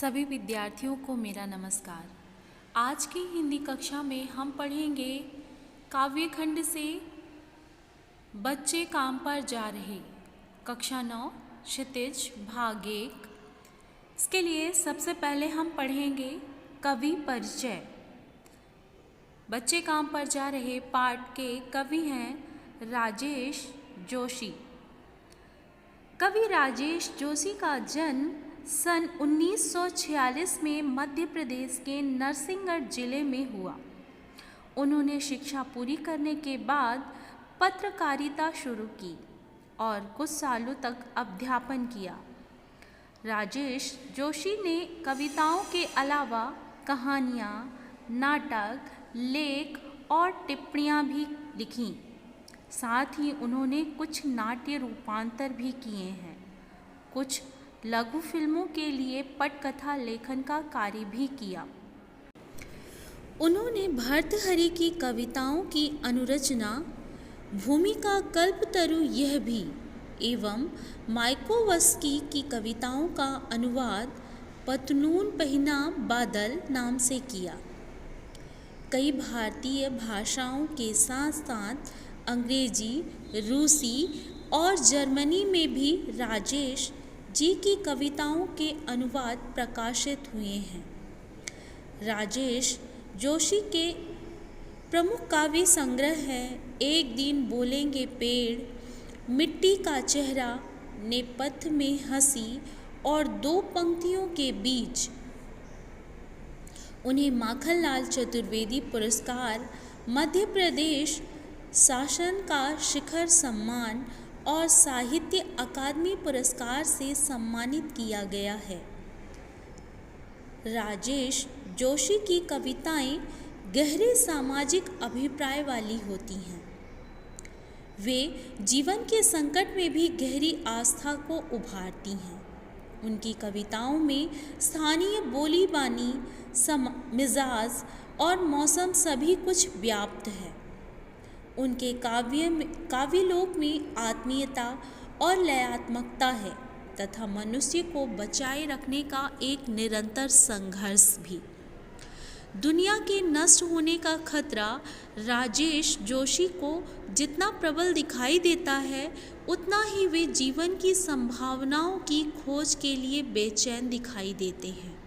सभी विद्यार्थियों को मेरा नमस्कार। आज की हिंदी कक्षा में हम पढ़ेंगे काव्य खंड से बच्चे काम पर जा रहे, कक्षा 9 क्षितिज भाग 1। इसके लिए सबसे पहले हम पढ़ेंगे कवि परिचय। बच्चे काम पर जा रहे पाठ के कवि हैं राजेश जोशी। कवि राजेश जोशी का जन्म सन 1946 में मध्य प्रदेश के नरसिंहगढ़ जिले में हुआ। उन्होंने शिक्षा पूरी करने के बाद पत्रकारिता शुरू की और कुछ सालों तक अध्यापन किया। राजेश जोशी ने कविताओं के अलावा कहानियाँ, नाटक, लेख और टिप्पणियाँ भी लिखीं। साथ ही उन्होंने कुछ नाट्य रूपांतर भी किए हैं। कुछ लघु फिल्मों के लिए पटकथा लेखन का कार्य भी किया। उन्होंने भर्तृहरि की कविताओं की अनुरचना, भूमिका कल्पतरु यह भी एवं मायाकोव्स्की की कविताओं का अनुवाद पतनून पहिना बादल नाम से किया। कई भारतीय भाषाओं के साथ साथ अंग्रेजी, रूसी और जर्मनी में भी राजेश जी की कविताओं के अनुवाद प्रकाशित हुए हैं। राजेश जोशी के प्रमुख काव्य संग्रह हैं एक दिन बोलेंगे पेड़, मिट्टी का चेहरा, नेपथ्य में हंसी और दो पंक्तियों के बीच। उन्हें माखनलाल चतुर्वेदी पुरस्कार, मध्य प्रदेश शासन का शिखर सम्मान और साहित्य अकादमी पुरस्कार से सम्मानित किया गया है। राजेश जोशी की कविताएं गहरे सामाजिक अभिप्राय वाली होती हैं। वे जीवन के संकट में भी गहरी आस्था को उभारती हैं। उनकी कविताओं में स्थानीय बोली बानी, मिजाज और मौसम सभी कुछ व्याप्त है। उनके काव्यलोक में आत्मीयता और लयात्मकता है तथा मनुष्य को बचाए रखने का एक निरंतर संघर्ष भी। दुनिया के नष्ट होने का खतरा राजेश जोशी को जितना प्रबल दिखाई देता है, उतना ही वे जीवन की संभावनाओं की खोज के लिए बेचैन दिखाई देते हैं।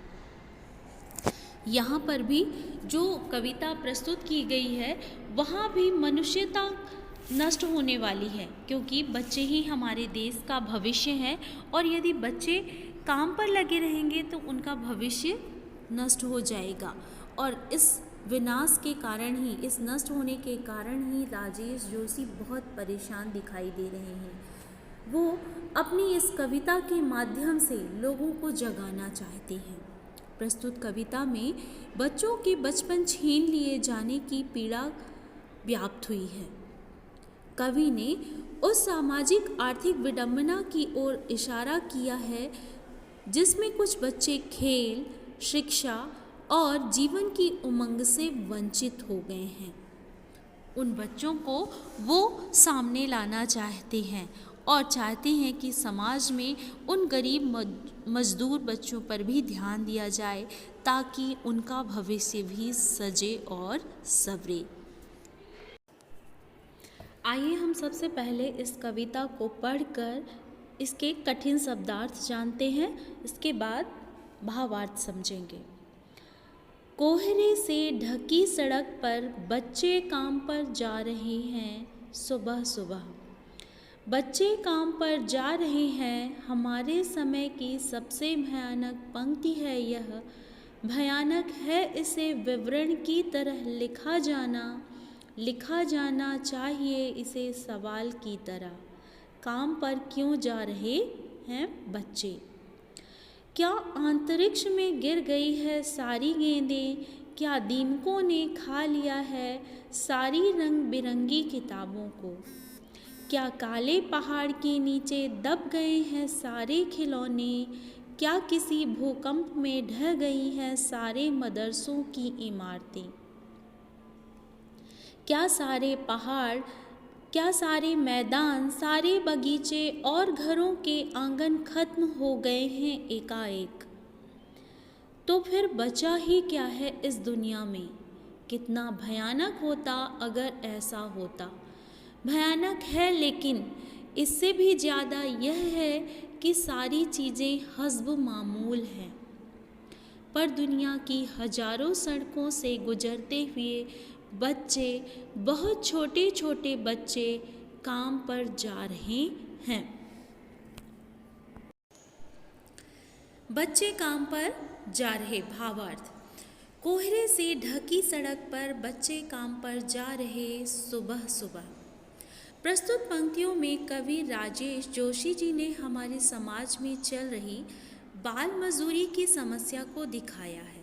यहाँ पर भी जो कविता प्रस्तुत की गई है, वहाँ भी मनुष्यता नष्ट होने वाली है, क्योंकि बच्चे ही हमारे देश का भविष्य है और यदि बच्चे काम पर लगे रहेंगे तो उनका भविष्य नष्ट हो जाएगा। और इस विनाश के कारण ही, इस नष्ट होने के कारण ही राजेश जोशी बहुत परेशान दिखाई दे रहे हैं। वो अपनी इस कविता के माध्यम से लोगों को जगाना चाहते हैं। प्रस्तुत कविता में बच्चों के बचपन छीन लिए जाने की पीड़ा व्याप्त हुई है। कवि ने उस सामाजिक आर्थिक विडंबना की ओर इशारा किया है जिसमें कुछ बच्चे खेल, शिक्षा और जीवन की उमंग से वंचित हो गए हैं। उन बच्चों को वो सामने लाना चाहते हैं और चाहते हैं कि समाज में उन गरीब मजदूर बच्चों पर भी ध्यान दिया जाए ताकि उनका भविष्य भी सजे और संवरे। आइए हम सबसे पहले इस कविता को पढ़कर इसके कठिन शब्दार्थ जानते हैं, इसके बाद भावार्थ समझेंगे। कोहरे से ढकी सड़क पर बच्चे काम पर जा रहे हैं सुबह सुबह। बच्चे काम पर जा रहे हैं, हमारे समय की सबसे भयानक पंक्ति है यह। भयानक है इसे विवरण की तरह लिखा जाना चाहिए इसे सवाल की तरह। काम पर क्यों जा रहे हैं बच्चे? क्या अंतरिक्ष में गिर गई है सारी गेंदें? क्या दीमकों ने खा लिया है सारी रंग बिरंगी किताबों को? क्या काले पहाड़ के नीचे दब गए हैं सारे खिलौने? क्या किसी भूकंप में ढह गई हैं सारे मदरसों की इमारतें? क्या सारे पहाड़, क्या सारे मैदान, सारे बगीचे और घरों के आंगन खत्म हो गए हैं एकाएक? तो फिर बचा ही क्या है इस दुनिया में। कितना भयानक होता अगर ऐसा होता। भयानक है, लेकिन इससे भी ज़्यादा यह है कि सारी चीज़ें हस्ब मामूल हैं। पर दुनिया की हजारों सड़कों से गुजरते हुए बच्चे, बहुत छोटे छोटे बच्चे काम पर जा रहे हैं। बच्चे काम पर जा रहे। भावार्थ: कोहरे से ढकी सड़क पर बच्चे काम पर जा रहे सुबह सुबह। प्रस्तुत पंक्तियों में कवि राजेश जोशी जी ने हमारे समाज में चल रही बाल मजदूरी की समस्या को दिखाया है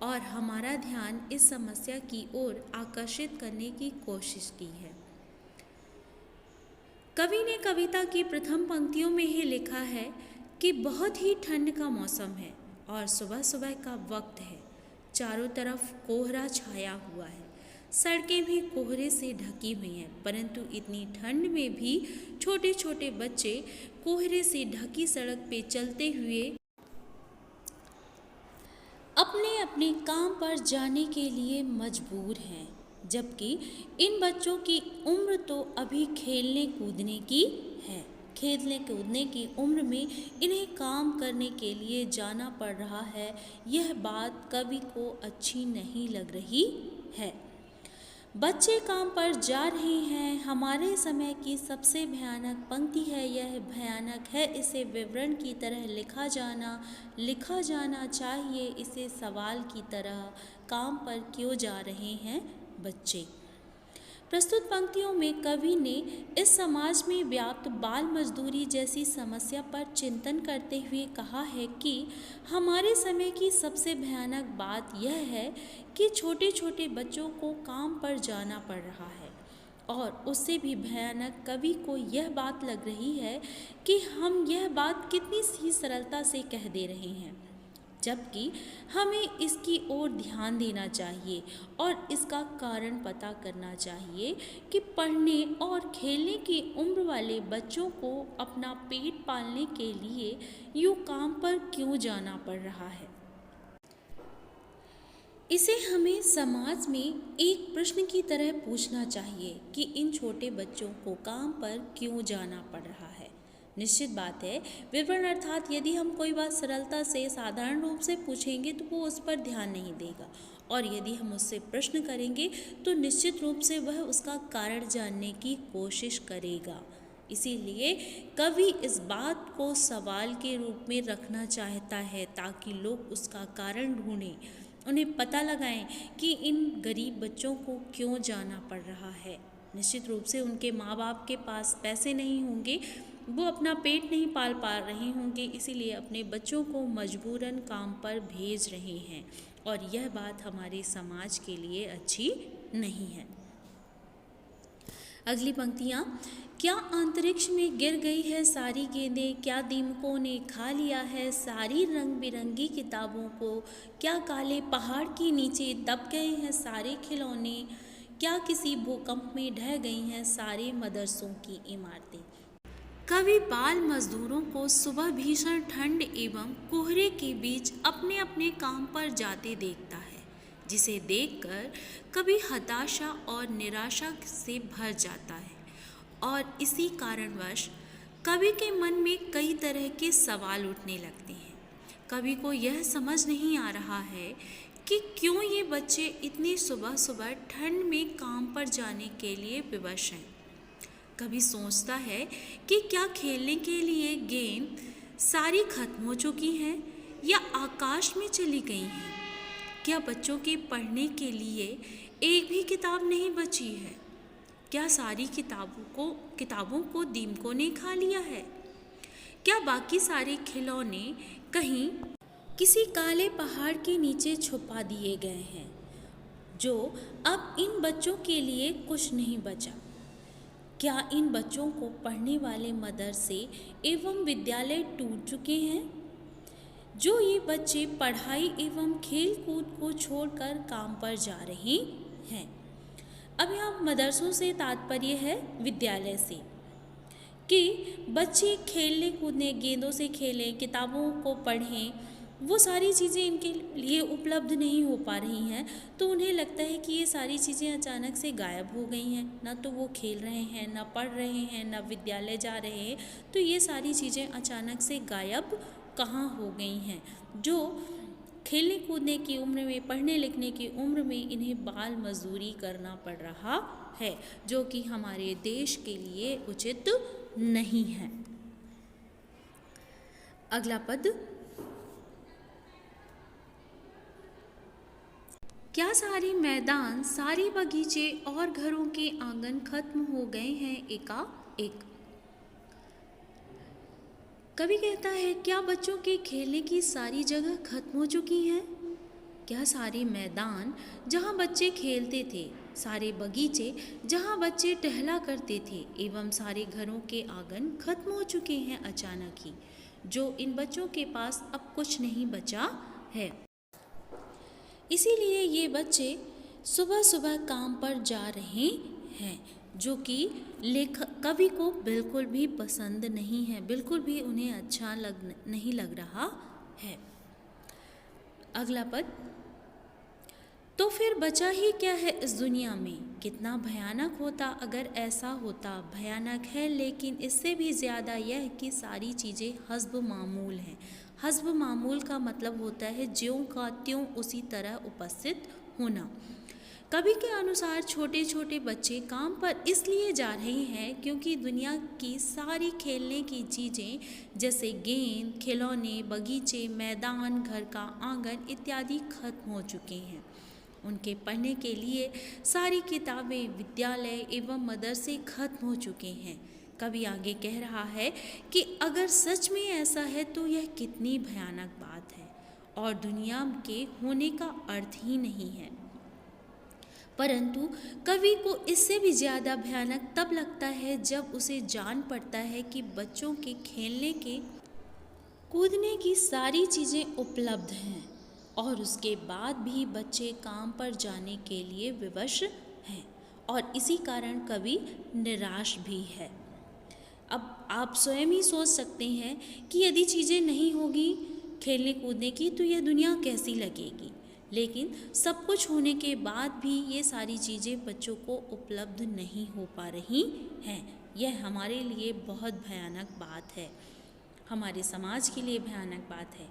और हमारा ध्यान इस समस्या की ओर आकर्षित करने की कोशिश की है। कवि ने कविता की प्रथम पंक्तियों में ही लिखा है कि बहुत ही ठंड का मौसम है और सुबह सुबह का वक्त है। चारों तरफ कोहरा छाया हुआ है, सड़कें भी कोहरे से ढकी हुई हैं, परंतु इतनी ठंड में भी छोटे छोटे बच्चे कोहरे से ढकी सड़क पे चलते हुए अपने अपने काम पर जाने के लिए मजबूर हैं, जबकि इन बच्चों की उम्र तो अभी खेलने कूदने की है। खेलने कूदने की उम्र में इन्हें काम करने के लिए जाना पड़ रहा है। यह बात कवि को अच्छी नहीं लग रही है। बच्चे काम पर जा रहे हैं हमारे समय की सबसे भयानक पंक्ति है। यह भयानक है, इसे विवरण की तरह लिखा जाना चाहिए। इसे सवाल की तरह काम पर क्यों जा रहे हैं बच्चे। प्रस्तुत पंक्तियों में कवि ने इस समाज में व्याप्त बाल मजदूरी जैसी समस्या पर चिंतन करते हुए कहा है कि हमारे समय की सबसे भयानक बात यह है कि छोटे छोटे बच्चों को काम पर जाना पड़ रहा है, और उससे भी भयानक कवि को यह बात लग रही है कि हम यह बात कितनी सी सरलता से कह दे रहे हैं, जबकि हमें इसकी ओर ध्यान देना चाहिए और इसका कारण पता करना चाहिए कि पढ़ने और खेलने की उम्र वाले बच्चों को अपना पेट पालने के लिए यूँ काम पर क्यों जाना पड़ रहा है। इसे हमें समाज में एक प्रश्न की तरह पूछना चाहिए कि इन छोटे बच्चों को काम पर क्यों जाना पड़ रहा है। निश्चित बात है, विवरण अर्थात यदि हम कोई बात सरलता से साधारण रूप से पूछेंगे तो वो उस पर ध्यान नहीं देगा, और यदि हम उससे प्रश्न करेंगे तो निश्चित रूप से वह उसका कारण जानने की कोशिश करेगा। इसीलिए कवि इस बात को सवाल के रूप में रखना चाहता है ताकि लोग उसका कारण ढूंढें, उन्हें पता लगाएं कि इन गरीब बच्चों को क्यों जाना पड़ रहा है। निश्चित रूप से उनके माँ बाप के पास पैसे नहीं होंगे, वो अपना पेट नहीं पाल पा रहे होंगे, इसीलिए अपने बच्चों को मजबूरन काम पर भेज रहे हैं, और यह बात हमारे समाज के लिए अच्छी नहीं है। अगली पंक्तियाँ: क्या अंतरिक्ष में गिर गई है सारी गेंदें, क्या दीमकों ने खा लिया है सारी रंग बिरंगी किताबों को, क्या काले पहाड़ के नीचे दब गए हैं सारे खिलौने, क्या किसी भूकंप में ढह गई हैं सारे मदरसों की इमारतें। कवि बाल मजदूरों को सुबह भीषण ठंड एवं कोहरे के बीच अपने अपने काम पर जाते देखता है, जिसे देखकर कवि हताशा और निराशा से भर जाता है, और इसी कारणवश कवि के मन में कई तरह के सवाल उठने लगते हैं। कवि को यह समझ नहीं आ रहा है कि क्यों ये बच्चे इतनी सुबह सुबह ठंड में काम पर जाने के लिए विवश हैं। कभी सोचता है कि क्या खेलने के लिए गेंद सारी खत्म हो चुकी हैं या आकाश में चली गई हैं। क्या बच्चों के पढ़ने के लिए एक भी किताब नहीं बची है। क्या सारी किताबों को दीमकों ने खा लिया है। क्या बाकी सारे खिलौने कहीं किसी काले पहाड़ के नीचे छुपा दिए गए हैं, जो अब इन बच्चों के लिए कुछ नहीं बचा। क्या इन बच्चों को पढ़ने वाले मदरसे एवं विद्यालय टूट चुके हैं, जो ये बच्चे पढ़ाई एवं खेल कूद को छोड़कर काम पर जा रहे हैं। अब यहाँ मदरसों से तात्पर्य है विद्यालय से, कि बच्चे खेलने कूदने, गेंदों से खेलें, किताबों को पढ़ें, वो सारी चीज़ें इनके लिए उपलब्ध नहीं हो पा रही हैं, तो उन्हें लगता है कि ये सारी चीज़ें अचानक से गायब हो गई हैं। ना तो वो खेल रहे हैं, ना पढ़ रहे हैं, ना विद्यालय जा रहे हैं, तो ये सारी चीज़ें अचानक से गायब कहाँ हो गई हैं। जो खेलने कूदने की उम्र में, पढ़ने लिखने की उम्र में इन्हें बाल मजदूरी करना पड़ रहा है, जो कि हमारे देश के लिए उचित नहीं है। अगला पद, क्या सारे मैदान, सारे बगीचे और घरों के आंगन खत्म हो गए हैं एकाएक। कवि कहता है, क्या बच्चों के खेलने की सारी जगह खत्म हो चुकी हैं? क्या सारे मैदान जहाँ बच्चे खेलते थे, सारे बगीचे जहाँ बच्चे टहला करते थे एवं सारे घरों के आंगन खत्म हो चुके हैं अचानक ही, जो इन बच्चों के पास अब कुछ नहीं बचा है। इसीलिए ये बच्चे सुबह सुबह काम पर जा रहे हैं, जो कि कवि को बिल्कुल भी पसंद नहीं है, बिल्कुल भी उन्हें अच्छा नहीं लग रहा है। अगला पद, तो फिर बचा ही क्या है इस दुनिया में। कितना भयानक होता अगर ऐसा होता। भयानक है, लेकिन इससे भी ज़्यादा यह कि सारी चीज़ें हस्ब मामूल हैं। हस्ब मामूल का मतलब होता है ज्यों का त्यों उसी तरह उपस्थित होना। कवि के अनुसार छोटे छोटे बच्चे काम पर इसलिए जा रहे हैं क्योंकि दुनिया की सारी खेलने की चीज़ें जैसे गेंद, खिलौने, बगीचे, मैदान, घर का आंगन इत्यादि खत्म हो चुके हैं। उनके पढ़ने के लिए सारी किताबें, विद्यालय एवं मदरसे खत्म हो चुके हैं। कवि आगे कह रहा है कि अगर सच में ऐसा है तो यह कितनी भयानक बात है और दुनिया के होने का अर्थ ही नहीं है। परंतु कवि को इससे भी ज़्यादा भयानक तब लगता है जब उसे जान पड़ता है कि बच्चों के खेलने के कूदने की सारी चीज़ें उपलब्ध हैं और उसके बाद भी बच्चे काम पर जाने के लिए विवश हैं और इसी कारण कवि निराश भी है। अब आप स्वयं ही सोच सकते हैं कि यदि चीज़ें नहीं होगी खेलने कूदने की तो यह दुनिया कैसी लगेगी। लेकिन सब कुछ होने के बाद भी ये सारी चीज़ें बच्चों को उपलब्ध नहीं हो पा रही हैं। यह हमारे लिए बहुत भयानक बात है, हमारे समाज के लिए भयानक बात है।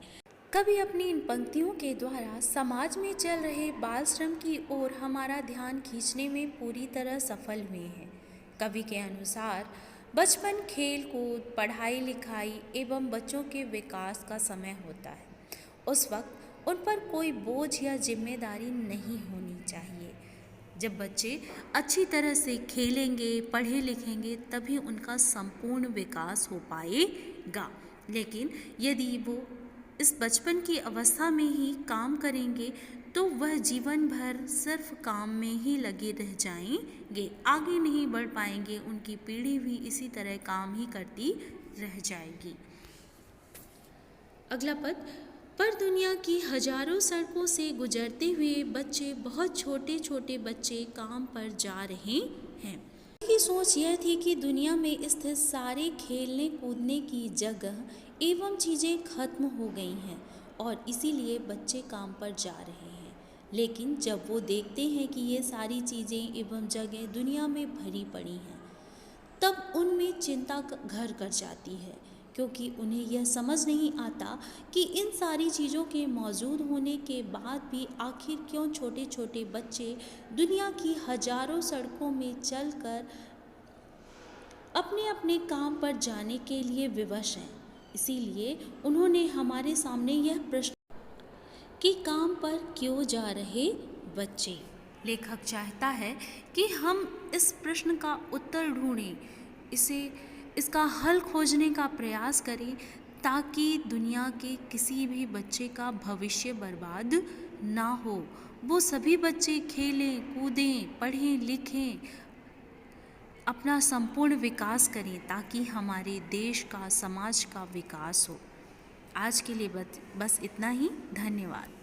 कवि अपनी इन पंक्तियों के द्वारा समाज में चल रहे बाल श्रम की ओर हमारा ध्यान खींचने में पूरी तरह सफल हुए हैं। कवि के अनुसार बचपन, खेल कूद, पढ़ाई लिखाई एवं बच्चों के विकास का समय होता है। उस वक्त उन पर कोई बोझ या जिम्मेदारी नहीं होनी चाहिए। जब बच्चे अच्छी तरह से खेलेंगे, पढ़े लिखेंगे, तभी उनका संपूर्ण विकास हो पाएगा। लेकिन यदि वो इस बचपन की अवस्था में ही काम करेंगे तो वह जीवन भर सिर्फ काम में ही लगे रह जाएंगे, आगे नहीं बढ़ पाएंगे। उनकी पीढ़ी भी इसी तरह काम ही करती रह जाएगी। अगला पद, पर दुनिया की हजारों सड़कों से गुजरते हुए बच्चे, बहुत छोटे छोटे बच्चे काम पर जा रहे हैं। की सोच यह थी कि दुनिया में स्थित सारे खेलने कूदने की जगह एवं चीज़ें खत्म हो गई हैं और इसीलिए बच्चे काम पर जा रहे हैं। लेकिन जब वो देखते हैं कि ये सारी चीज़ें एवं जगह दुनिया में भरी पड़ी हैं, तब उनमें चिंता घर कर जाती है, क्योंकि उन्हें यह समझ नहीं आता कि इन सारी चीज़ों के मौजूद होने के बाद भी आखिर क्यों छोटे छोटे बच्चे दुनिया की हजारों सड़कों में चलकर अपने अपने काम पर जाने के लिए विवश हैं। इसीलिए उन्होंने हमारे सामने यह प्रश्न कि काम पर क्यों जा रहे बच्चे। लेखक चाहता है कि हम इस प्रश्न का उत्तर ढूंढें, इसका हल खोजने का प्रयास करें, ताकि दुनिया के किसी भी बच्चे का भविष्य बर्बाद ना हो। वो सभी बच्चे खेलें, कूदें, पढ़ें, लिखें, अपना संपूर्ण विकास करें, ताकि हमारे देश का, समाज का विकास हो। आज के लिए बस इतना ही। धन्यवाद।